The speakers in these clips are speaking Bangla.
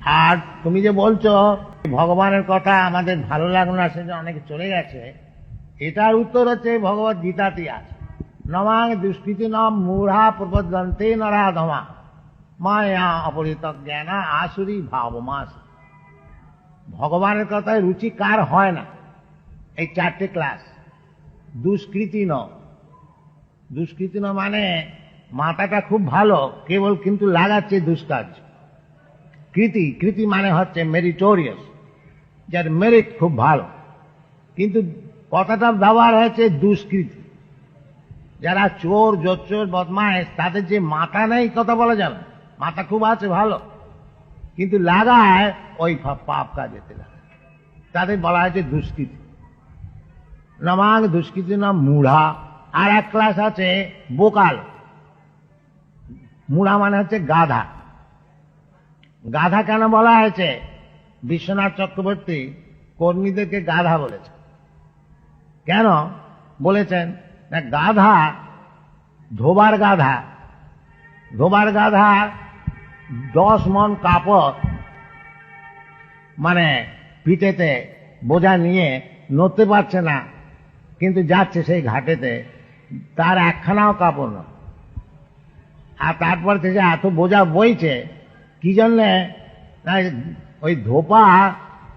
আর তুমি যে বলছো ভগবানের কথা আমাদের ভালো লাগলো না, সেজন্য অনেকে চলে গেছে, এটার উত্তর হচ্ছে ভগবত গীতাতে আছে, নমাং দুষ্কৃতি নাম মূঢ়া প্রবদন্তে নরাধমা মায়া অপরিত জ্ঞানা আসুরি ভাবমাস। ভগবানের কথায় রুচি কার হয় না? এই চারটে ক্লাস। দুষ্কৃতি ন, দুষ্কৃতি ন মানে মাথাটা খুব ভালো, কেবল কিন্তু লাগাচ্ছে দুষ্কার্য। কৃতি, কৃতি মানে হচ্ছে মেরিটোরিয়াস, যার মেরিট খুব ভালো, কিন্তু কথাটা ব্যবহার হয়েছে দুষ্কৃতি। যারা চোর, জোচ্চোর, বদমাইশ, তাদের যে মাথা নেই কথা বলা যাবে, মাথা খুব আছে ভালো, কিন্তু লাগায় ওই পাপ কাজেতে লাগায়, তাদের বলা হয়েছে দুষ্কৃতি। নমাং দুষ্কৃতি নাম মূঢ়া। আর এক ক্লাস আছে বোকাল। মূঢ়া মানে হচ্ছে গাধা। গাধা কেন বলা হয়েছে? বিশ্বনাথ চক্রবর্তী কর্মীদেরকে গাধা বলেছে। কেন বলেছেন? না, গাধা, ধোবার গাধা, ধোবার গাধা 10 মণ কাপড় মানে পিঠেতে বোঝা নিয়ে নড়তে পারছে না, কিন্তু যাচ্ছে সেই ঘাটেতে, তার একখানাও কাপড় না। আর তারপর থেকে এত বোঝা বইছে কি জন্যে? না, ওই ধোপা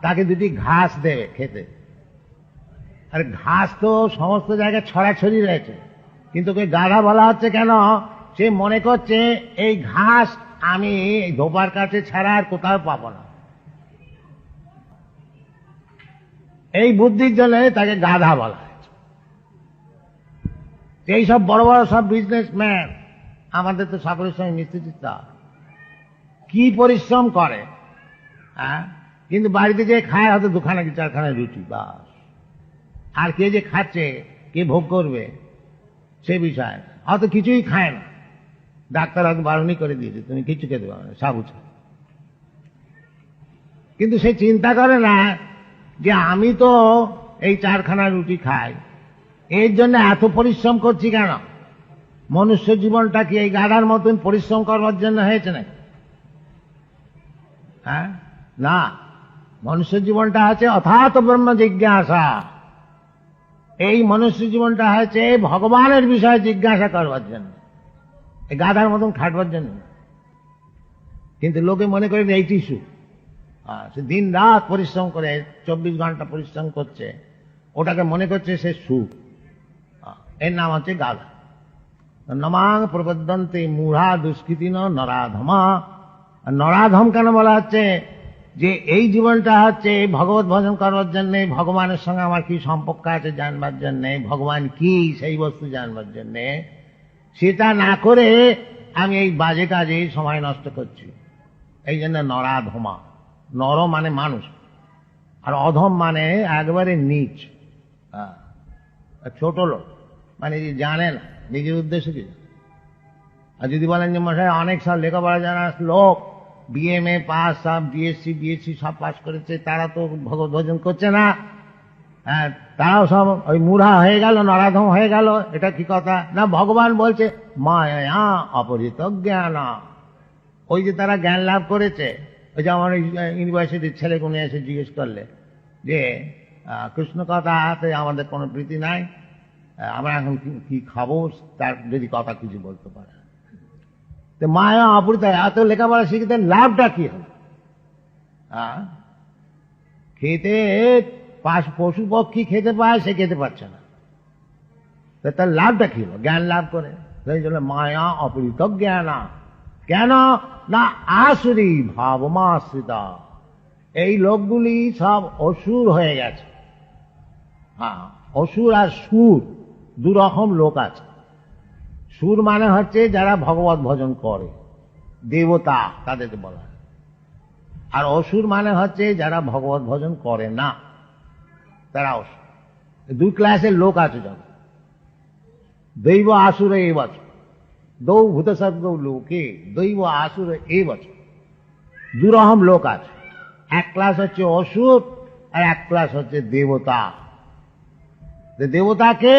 তাকে দুটি ঘাস দেবে খেতে। আর ঘাস তো সমস্ত জায়গায় ছড়াছড়ি রয়েছে, কিন্তু ওকে গাধা বলা হচ্ছে কেন? সে মনে করছে এই ঘাস আমি এই ধোপার কাছে ছাড়া আর কোথাও পাবো না। এই বুদ্ধির জন্য তাকে গাধা বলা হয়েছে। এই সব বড় বড় সব বিজনেসম্যান, আমাদের তো সকলের সঙ্গে মিশতে কি পরিশ্রম করে, হ্যাঁ, কিন্তু বাড়িতে যে খায় হয়তো 2খানা কি 4খানা রুটি, বাস। আর কে যে খাচ্ছে, কে ভোগ করবে সে বিষয় হয়তো কিছুই খায় না। ডাক্তার হয়তো বারণই করে দিয়েছে তুমি কিছু খেতে পারবে না, সাবু ছাড়া। কিন্তু সে চিন্তা করে না যে আমি তো এই 4খানা রুটি খাই, এর জন্য এত পরিশ্রম করছি কেন? মনুষ্য জীবনটা কি এই গাধার মতন পরিশ্রম করবার জন্য হয়েছে না? হ্যাঁ, না, মনুষ্য জীবনটা আছে অথাত ব্রহ্ম জিজ্ঞাসা। এই মনুষ্য জীবনটা হয়েছে ভগবানের বিষয়ে জিজ্ঞাসা করবার জন্য, এই গাধার মতন খাটবার জন্য। কিন্তু লোকে মনে করেন এইটি সুখ। সে দিন রাত পরিশ্রম করে 24 ঘন্টা পরিশ্রম করছে, ওটাকে মনে করছে সে সুখ। এর নাম হচ্ছে গাধা। নমাং প্রবদন্তে মূঢ়া দুষ্কৃতি নরাধমা। নরাধম কেন বলা হচ্ছে? যে এই জীবনটা হচ্ছে ভগবত ভজন করবার জন্যে, ভগবানের সঙ্গে আমার কি সম্পর্ক আছে জানবার জন্যে, ভগবান কি সেই বস্তু জানবার জন্যে, সেটা না করে আমি এই বাজে কাজে সময় নষ্ট করছি। এই জন্য নরাধমা। নর মানে মানুষ, আর অধম মানে একবারে নিচ, ছোট লোক, মানে জানে না নিজের উদ্দেশ্য কি। আর যদি বলেন যে মশাই অনেক সব লেখাপড়া জানা লোক, বিএমএ পাস, সব বিএসসি বিএসসি সব পাস করেছে, তারা তো ভগবত ভজন করছে না। হ্যাঁ, তারাও সব ওই মূঢ়া হয়ে গেল, নরাধম হয়ে গেল। এটা কি কথা? না, ভগবান বলছে মায়া অপরিত জ্ঞানা। ওই যে তারা জ্ঞান লাভ করেছে, ওই যে আমার ইউনিভার্সিটির ছেলেগুলো এসে জিজ্ঞেস করলে যে কৃষ্ণ কথাতে আমাদের কোনো প্রীতি নাই, আমরা এখন কি খাবো, তার যদি কথা কিছু বলতে পারে। তো মায়া অপরিত, এত লেখাপড়া শিখতে লাভটা কি হবে? খেতে পশু পক্ষী খেতে পায়, সে খেতে পারছে না, তার লাভটা কি হলো? জ্ঞান লাভ করে। সেই জন্য মায়া অপরিত জ্ঞানা। কেন? না, আসুরি ভাবমাশ্রিতা। এই লোকগুলি সব অসুর হয়ে গেছে। হ্যাঁ, অসুর আর সুর 2 রকম লোক আছে। সুর মানে হচ্ছে যারা ভগবত ভজন করে, দেবতা, তাদেরকে বলা হয়। আর অসুর মানে হচ্ছে যারা ভগবত ভজন করে না, তারা অসুর। 2 ক্লাসের লোক আছে যখন। দৈব আসুর এই বছর দৌ ভূত সর্গ লোকে দৈব আসুর এই বছর 2 রকম লোক আছে। এক ক্লাস হচ্ছে অসুর, আর এক ক্লাস হচ্ছে দেবতা। দেবতাকে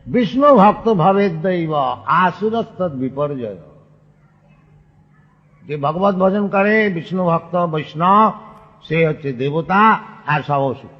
বিষ্ণু ভক্ত ভাবে দৈব, আসুরস্তৎ বিপর্যয়। যে ভগবত ভজন করে, বিষ্ণু ভক্ত বৈষ্ণব, সে হচ্ছে দেবতা আর সব অসুর।